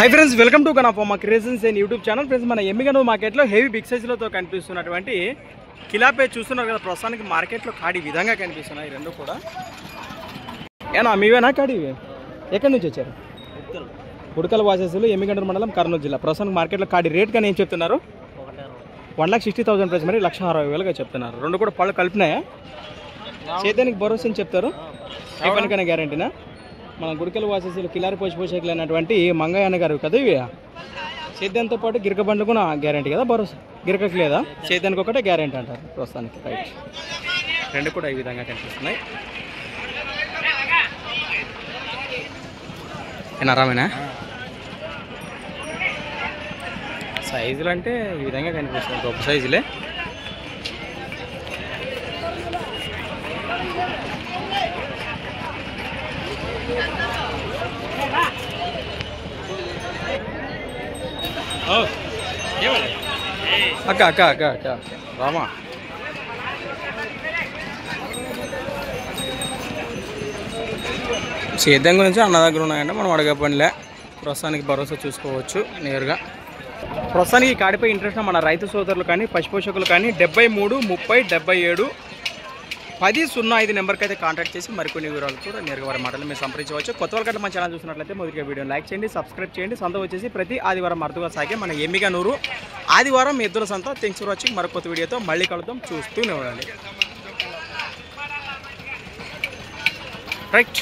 High friends, welcome to Ganapamma creations and YouTube channel. Friends, మన ఎమ్మిగనూరు మార్కెట్లో heavy big సైజులతో కనిపిస్తున్నటువంటి కిలాపే చూస్తున్నారు కదా. ప్రస్తుతానికి మార్కెట్లో కాడి విధంగా కనిపిస్తున్నాయి రెండు కూడా. ఏనా మీవేనా కాడి? ఎక్కడి నుంచి వచ్చారు? ఉడకల వాసెస్లు, ఎమ్మిగనూరు మండలం, కర్నూలు జిల్లా. ప్రస్తుతానికి మార్కెట్లో కాడి రేట్ కానీ ఏం చెప్తున్నారు? 1,60,000 ప్రైస్, మరి 1,60,000 చెప్తున్నారు. రెండు కూడా పళ్ళు కలిపినాయా? చేతానికి భరోసా అని చెప్తారు. ఏ పనికైనా గ్యారంటీనా? మన గుడికల వాసెస్లు కిలారి పోషకులు అయినటువంటి మంగయ్య అన్న గారు కదా ఇవి. సేద్యంతో పాటు గిరక బండ్లు కూడా గ్యారంటీ కదా, భరోసా. గిరకకి లేదా, సేద్యానికి ఒకటే గ్యారంటీ అంటారు ప్రస్తుతానికి. రైట్, రెండు కూడా ఈ విధంగా కనిపిస్తున్నాయి. రామేనా సైజులు అంటే ఈ విధంగా కనిపిస్తున్నాయి, గొప్ప సైజులే. అక్క అక్క అక్క అక్క రామా, సేద్యం గురించి అన్న దగ్గర ఉన్నాయంటే మనం అడగపనిలే. ప్రస్తుతానికి భరోసా చూసుకోవచ్చు నేరుగా. ప్రస్తుతానికి కాడిపై ఇంట్రెస్ట్ మన రైతు సోదరులు కానీ పశుపోషకులు కానీ 73 30 77 1005 నెంబర్కి అయితే కాంటాక్ట్ చేసి మరికొన్ని వివరాలు కూడా నేరుగా వారి మాటలు మీరు సంప్రదించవచ్చు. కొత్త వాళ్ళకంటే మన ఛానల్ చూసినట్లయితే మొదటిగా వీడియోని లైక్ చేయండి, సబ్స్క్రైబ్ చేయండి. సంత వచ్చేసి ప్రతి ఆదివారం అరుదుగా సాగే మన ఎమ్మిగనూరు ఆదివారం ఎద్దుల సంత. Thanks for watching. మరొక కొత్త వీడియోతో మళ్ళీ కలుద్దాం, చూస్తూనే ఉండండి. రైట్.